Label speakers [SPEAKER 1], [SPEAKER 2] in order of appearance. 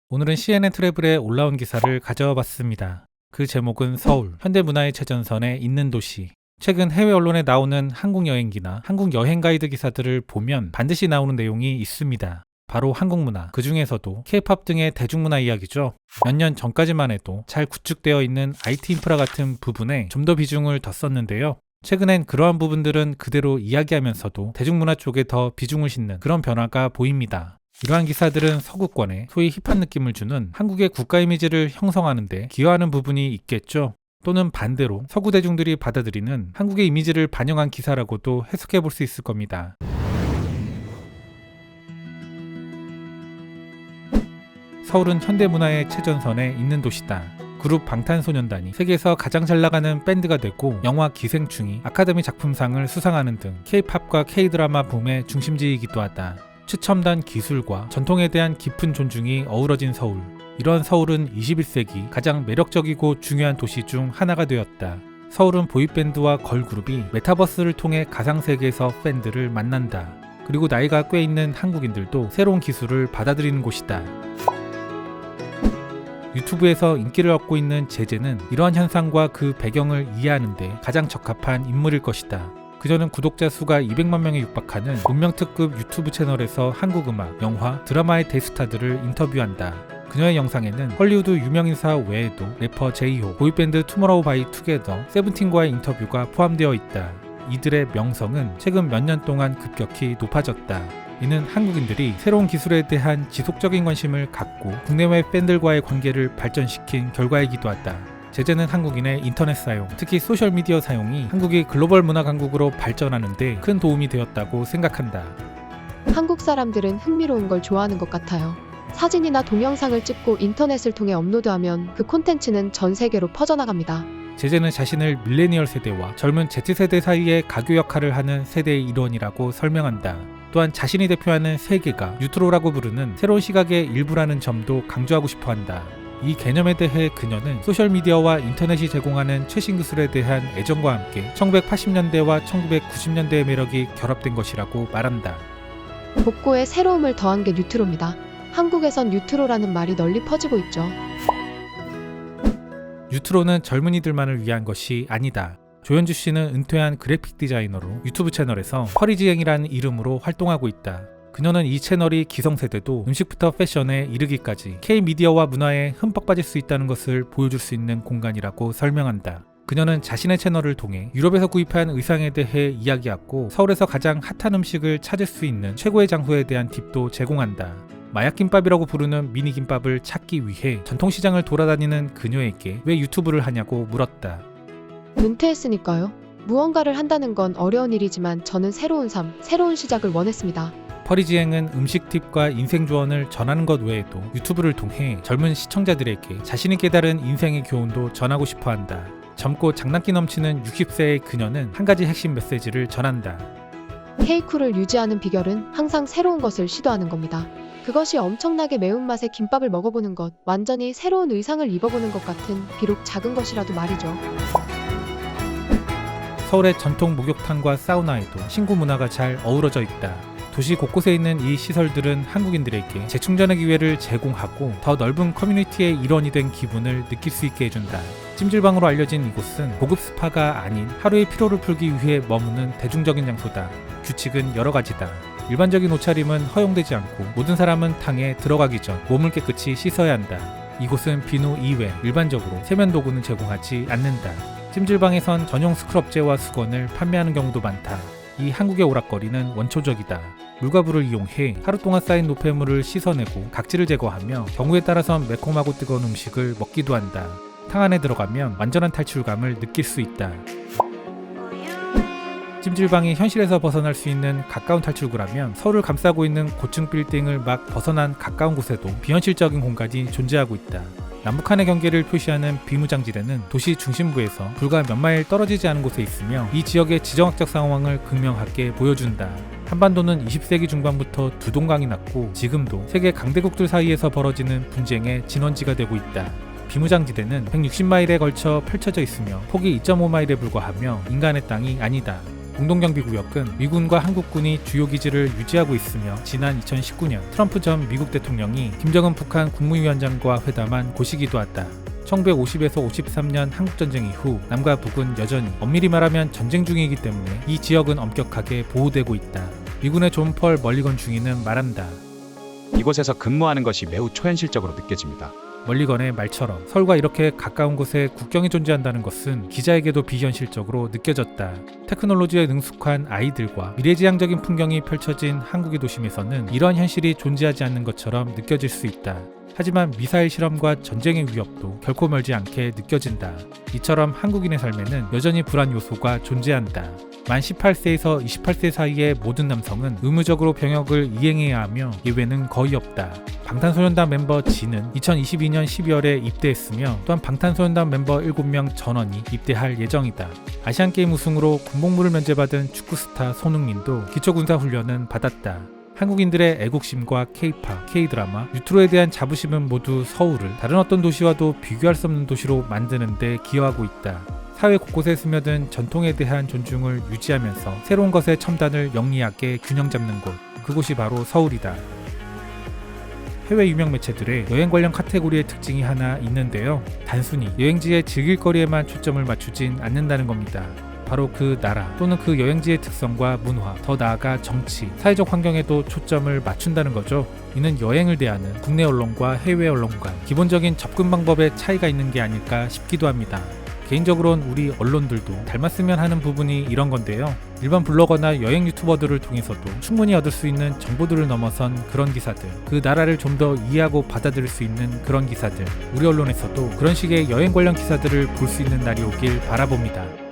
[SPEAKER 1] 오늘은 CNN 트래블에 올라온 기사를 가져와 봤습니다. 그 제목은 서울, 현대문화의 최전선에 있는 도시. 최근 해외 언론에 나오는 한국 여행기나 한국 여행 가이드 기사들을 보면 반드시 나오는 내용이 있습니다. 바로 한국 문화, 그 중에서도 K-POP 등의 대중문화 이야기죠. 몇 년 전까지만 해도 잘 구축되어 있는 IT 인프라 같은 부분에 좀 더 비중을 뒀었는데요. 최근엔 그러한 부분들은 그대로 이야기하면서도 대중문화 쪽에 더 비중을 싣는 그런 변화가 보입니다. 이러한 기사들은 서구권에 소위 힙한 느낌을 주는 한국의 국가 이미지를 형성하는 데 기여하는 부분이 있겠죠. 또는 반대로 서구 대중들이 받아들이는 한국의 이미지를 반영한 기사라고도 해석해 볼 수 있을 겁니다. 서울은 현대문화의 최전선에 있는 도시다. 그룹 방탄소년단이 세계에서 가장 잘 나가는 밴드가 되고 영화 기생충이 아카데미 작품상을 수상하는 등 K-POP과 K-드라마 붐의 중심지이기도 하다. 최첨단 기술과 전통에 대한 깊은 존중이 어우러진 서울. 이런 서울은 21세기 가장 매력적이고 중요한 도시 중 하나가 되었다. 서울은 보이밴드와 걸그룹이 메타버스를 통해 가상세계에서 팬들을 만난다. 그리고 나이가 꽤 있는 한국인들도 새로운 기술을 받아들이는 곳이다. 유튜브에서 인기를 얻고 있는 제재는 이러한 현상과 그 배경을 이해하는 데 가장 적합한 인물일 것이다. 그녀는 구독자 수가 200만 명에 육박하는 문명특급 유튜브 채널에서 한국 음악, 영화, 드라마의 대스타들을 인터뷰한다. 그녀의 영상에는 헐리우드 유명인사 외에도 래퍼 제이홉, 보이밴드 투모로우바이투게더, 세븐틴과의 인터뷰가 포함되어 있다. 이들의 명성은 최근 몇 년 동안 급격히 높아졌다. 이는 한국인들이 새로운 기술에 대한 지속적인 관심을 갖고 국내외 팬들과의 관계를 발전시킨 결과이기도 하다. 제재는 한국인의 인터넷 사용, 특히 소셜미디어 사용이 한국이 글로벌 문화 강국으로 발전하는 데 큰 도움이 되었다고 생각한다.
[SPEAKER 2] 한국 사람들은 흥미로운 걸 좋아하는 것 같아요. 사진이나 동영상을 찍고 인터넷을 통해 업로드하면 그 콘텐츠는 전 세계로 퍼져나갑니다.
[SPEAKER 1] 제재는 자신을 밀레니얼 세대와 젊은 Z세대 사이의 가교 역할을 하는 세대의 일원이라고 설명한다. 또한 자신이 대표하는 세계가 뉴트로라고 부르는 새로운 시각의 일부라는 점도 강조하고 싶어한다. 이 개념에 대해 그녀는 소셜미디어와 인터넷이 제공하는 최신 기술에 대한 애정과 함께 1980년대와 1990년대의 매력이 결합된 것이라고 말한다.
[SPEAKER 2] 복고에 새로움을 더한 게 뉴트로입니다. 한국에선 뉴트로라는 말이 널리 퍼지고 있죠.
[SPEAKER 1] 뉴트로는 젊은이들만을 위한 것이 아니다. 조현주 씨는 은퇴한 그래픽 디자이너로 유튜브 채널에서 허리지행이라는 이름으로 활동하고 있다. 그녀는 이 채널이 기성세대도 음식부터 패션에 이르기까지 K-미디어와 문화에 흠뻑 빠질 수 있다는 것을 보여줄 수 있는 공간이라고 설명한다. 그녀는 자신의 채널을 통해 유럽에서 구입한 의상에 대해 이야기하고 서울에서 가장 핫한 음식을 찾을 수 있는 최고의 장소에 대한 팁도 제공한다. 마약김밥이라고 부르는 미니김밥을 찾기 위해 전통시장을 돌아다니는 그녀에게 왜 유튜브를 하냐고 물었다.
[SPEAKER 2] 은퇴했으니까요. 무언가를 한다는 건 어려운 일이지만 저는 새로운 삶, 새로운 시작을 원했습니다.
[SPEAKER 1] 허리지행은 음식 팁과 인생 조언을 전하는 것 외에도 유튜브를 통해 젊은 시청자들에게 자신이 깨달은 인생의 교훈도 전하고 싶어한다. 젊고 장난기 넘치는 60세의 그녀는 한 가지 핵심 메시지를 전한다.
[SPEAKER 2] K-쿨을 유지하는 비결은 항상 새로운 것을 시도하는 겁니다. 그것이 엄청나게 매운맛의 김밥을 먹어보는 것, 완전히 새로운 의상을 입어보는 것 같은 비록 작은 것이라도 말이죠.
[SPEAKER 1] 서울의 전통 목욕탕과 사우나에도 신구 문화가 잘 어우러져 있다. 도시 곳곳에 있는 이 시설들은 한국인들에게 재충전의 기회를 제공하고 더 넓은 커뮤니티의 일원이 된 기분을 느낄 수 있게 해준다. 찜질방으로 알려진 이곳은 고급 스파가 아닌 하루의 피로를 풀기 위해 머무는 대중적인 장소다. 규칙은 여러 가지다. 일반적인 옷차림은 허용되지 않고 모든 사람은 탕에 들어가기 전 몸을 깨끗이 씻어야 한다. 이곳은 비누 이외 일반적으로 세면 도구는 제공하지 않는다. 찜질방에선 전용 스크럽제와 수건을 판매하는 경우도 많다. 이 한국의 오락거리는 원초적이다. 물과 불을 이용해 하루 동안 쌓인 노폐물을 씻어내고 각질을 제거하며 경우에 따라선 매콤하고 뜨거운 음식을 먹기도 한다. 탕 안에 들어가면 완전한 탈출감을 느낄 수 있다. 찜질방이 현실에서 벗어날 수 있는 가까운 탈출구라면 서울을 감싸고 있는 고층 빌딩을 막 벗어난 가까운 곳에도 비현실적인 공간이 존재하고 있다. 남북한의 경계를 표시하는 비무장지대는 도시 중심부에서 불과 몇 마일 떨어지지 않은 곳에 있으며 이 지역의 지정학적 상황을 극명하게 보여준다. 한반도는 20세기 중반부터 두 동강이 났고 지금도 세계 강대국들 사이에서 벌어지는 분쟁의 진원지가 되고 있다. 비무장지대는 160마일에 걸쳐 펼쳐져 있으며 폭이 2.5마일에 불과하며 인간의 땅이 아니다. 공동경비구역은 미군과 한국군이 주요 기지를 유지하고 있으며 지난 2019년 트럼프 전 미국 대통령이 김정은 북한 국무위원장과 회담한 곳이기도 하다. 1950에서 53년 한국전쟁 이후 남과 북은 여전히 엄밀히 말하면 전쟁 중이기 때문에 이 지역은 엄격하게 보호되고 있다. 미군의 존 펄 멀리건 중위는 말한다.
[SPEAKER 3] 이곳에서 근무하는 것이 매우 초현실적으로 느껴집니다.
[SPEAKER 1] 멀리건의 말처럼 서울과 이렇게 가까운 곳에 국경이 존재한다는 것은 기자에게도 비현실적으로 느껴졌다. 테크놀로지에 능숙한 아이들과 미래지향적인 풍경이 펼쳐진 한국의 도심에서는 이런 현실이 존재하지 않는 것처럼 느껴질 수 있다. 하지만 미사일 실험과 전쟁의 위협도 결코 멀지 않게 느껴진다. 이처럼 한국인의 삶에는 여전히 불안 요소가 존재한다. 만 18세에서 28세 사이의 모든 남성은 의무적으로 병역을 이행해야 하며 예외는 거의 없다. 방탄소년단 멤버 진은 2022년 12월에 입대했으며 또한 방탄소년단 멤버 7명 전원이 입대할 예정이다. 아시안게임 우승으로 군복무를 면제받은 축구 스타 손흥민도 기초군사훈련은 받았다. 한국인들의 애국심과 K-팝, K-드라마, 유트로에 대한 자부심은 모두 서울을 다른 어떤 도시와도 비교할 수 없는 도시로 만드는 데 기여하고 있다. 사회 곳곳에 스며든 전통에 대한 존중을 유지하면서 새로운 것의 첨단을 영리하게 균형 잡는 곳, 그곳이 바로 서울이다. 해외 유명 매체들의 여행 관련 카테고리의 특징이 하나 있는데요. 단순히 여행지의 즐길거리에만 초점을 맞추진 않는다는 겁니다. 바로 그 나라 또는 그 여행지의 특성과 문화, 더 나아가 정치, 사회적 환경에도 초점을 맞춘다는 거죠. 이는 여행을 대하는 국내 언론과 해외 언론 간 기본적인 접근 방법에 차이가 있는 게 아닐까 싶기도 합니다. 개인적으로는 우리 언론들도 닮았으면 하는 부분이 이런 건데요. 일반 블로거나 여행 유튜버들을 통해서도 충분히 얻을 수 있는 정보들을 넘어선 그런 기사들, 그 나라를 좀 더 이해하고 받아들일 수 있는 그런 기사들, 우리 언론에서도 그런 식의 여행 관련 기사들을 볼 수 있는 날이 오길 바라봅니다.